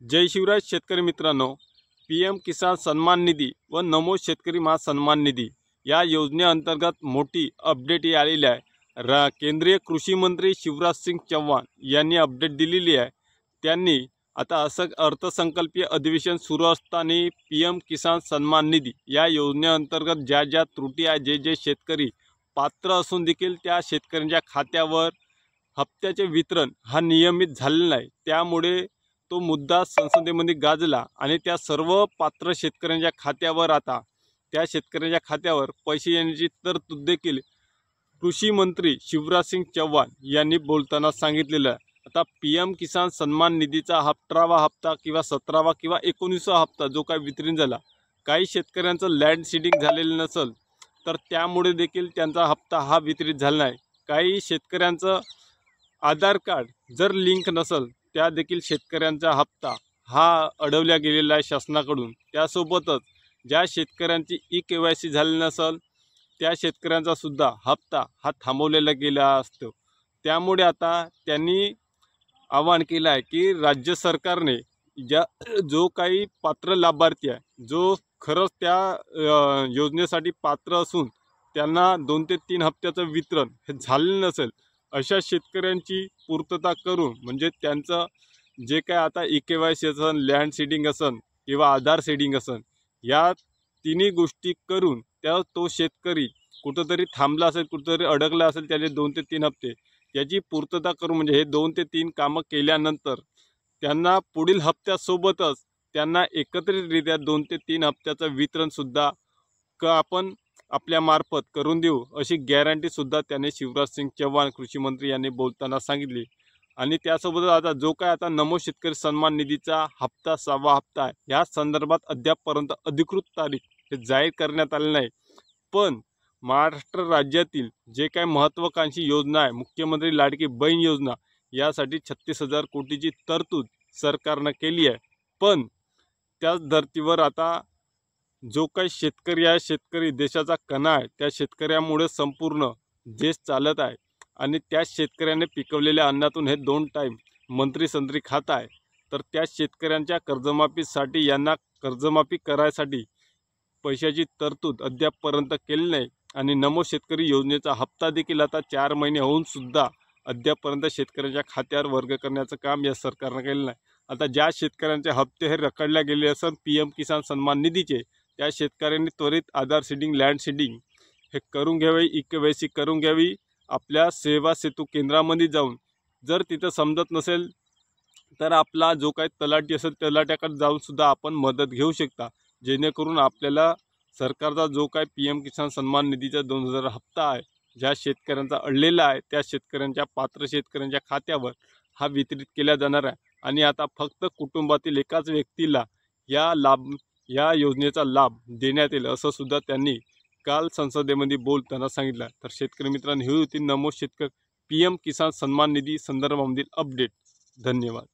जय शिवराज शेतकरी मित्रांनो, PM किसान सन्मान निधी व नमो शेतकरी महासन्मान निधी या योजनेअंतर्गत मोठी अपडेट आलेली आहे। केंद्रीय कृषी मंत्री शिवराज सिंग चौहान यांनी अपडेट दिलेली आहे। त्यांनी आता असं अर्थसंकल्पीय अधिवेशन सुरू असताना PM किसान सन्मान निधी या योजनेअंतर्गत ज्या त्रुटी आहे, जे शेतकरी पात्र असून देखील त्या शेतकऱ्यांच्या खात्यावर हप्त्याचे वितरण हा नियमित झालेला नाही, त्यामुळे तो मुद्दा संसदेमध्ये गाजला आणि त्या सर्व पात्र शेतकऱ्यांच्या खात्यावर आता त्या शेतकऱ्यांच्या खात्यावर पैसे येण्याची तरतूद देखील कृषी मंत्री शिवराज सिंग चौहान यांनी बोलताना सांगितलेलं आहे। आता PM किसान सन्मान निधीचा 18वा हप्ता किंवा 17वा किंवा 19वा हप्ता जो काय वितरण झाला, काही शेतकऱ्यांचं लँड सीडिंग झालेलं नसेल तर त्यामुळे देखील त्यांचा हप्ता हा वितरित झाला नाही। काही शेतकऱ्यांचं आधार कार्ड जर लिंक नसेल त्या देखील शेतकऱ्यांचा हप्ता हा अडवल्या गेलेला आहे शासनाकडून। त्यासोबतच ज्या शेतकऱ्यांची KYC झाली नसेल त्या शेतकऱ्यांचा सुद्धा हप्ता हा थांबवलेला गेला असतो। त्यामुळे आता त्यांनी आवाहन केलं आहे की राज्य सरकारने जो काही पात्र लाभार्थी आहे, जो खरंच त्या योजनेसाठी पात्र असून त्यांना 2 ते 3 हप्त्याचं वितरण हे झालेलं नसेल, अशा शेतकऱ्यांची पूर्तता करून म्हणजे त्यांचं जे काय आता KYC असन, लँड सीडिंग असन किंवा आधार सीडिंग असन, या तिन्ही गोष्टी करून तो शेतकरी कुठंतरी थांबला असेल, कुठंतरी अडकला असेल, त्याने 2 ते 3 हप्ते याची पूर्तता करून म्हणजे हे 2 ते 3 कामं केल्यानंतर त्यांना पुढील हप्त्यासोबतच त्यांना एकत्रितरित्या 2 ते 3 हप्त्याचं वितरणसुद्धा आपण आपल्या मार्फत करून देऊ, अशी गॅरंटी सुद्धा त्याने शिवराज सिंग चौहान कृषी मंत्री यांनी बोलताना सांगितली। आणि त्यासोबतच आता जो काय आता नमो शेतकरी सन्मान निधीचा हप्ता 6वा हप्ता आहे, या संदर्भात अद्यापपर्यंत अधिकृत तारीख हे जाहीर करण्यात आली नाही। पण महाराष्ट्र राज्यातील जे काही महत्त्वाकांक्षी योजना आहे, मुख्यमंत्री लाडकी बहीण योजना, यासाठी 36,000 कोटीची तरतूद सरकारनं केली आहे। पण त्याच धर्तीवर आता जो काही शेतकरी आहे, शेतकरी देशाचा कणा आहे, त्या शेतकऱ्यामुळे संपूर्ण देश चालत आहे आणि त्या शेतकऱ्याने पिकवलेल्या अन्नातून हे 2 टाईम मंत्री संत्री खात आहे। तर त्या शेतकऱ्यांच्या कर्जमाफीसाठी यांना कर्जमाफी करायसाठी पैशाची तरतूद अद्यापपर्यंत केली नाही आणि नमो शेतकरी योजनेचा हप्ता देखील आता 4 महिने होऊन सुद्धा अद्यापपर्यंत शेतकऱ्यांच्या खात्यावर वर्ग करण्याचं काम या सरकारनं केलं नाही। आता ज्या शेतकऱ्यांचे हप्ते हे रखडल्या गेले असून PM किसान सन्मान निधीचे, त्या शेतकऱ्यांनी त्वरित आधार सीडिंग, लँड सीडिंग हे करून घ्यावे, KYC करून घ्यावी आपल्या सेवा सेतू केंद्रामध्ये जाऊन। जर तिथं समजत नसेल तर आपला जो काही तलाठी असेल तलाट्याकडे जाऊन सुद्धा आपण मदत घेऊ शकता, जेणेकरून आपल्याला सरकारचा जो काही PM किसान सन्मान निधीचा 2,000 हप्ता आहे, ज्या शेतकऱ्यांचा अडलेला आहे त्या शेतकऱ्यांच्या पात्र शेतकऱ्यांच्या खात्यावर हा वितरित केला जाणार आहे। आणि आता फक्त कुटुंबातील एकाच व्यक्तीला या योजनेचा लाभ देण्यात येईल, असं सुद्धा त्यांनी काल संसदेमध्ये बोलताना सांगितलं। तर शेतकरी मित्रांनो, ही होती नमो शेतकरी PM किसान सन्मान निधी संदर्भामधील अपडेट। धन्यवाद।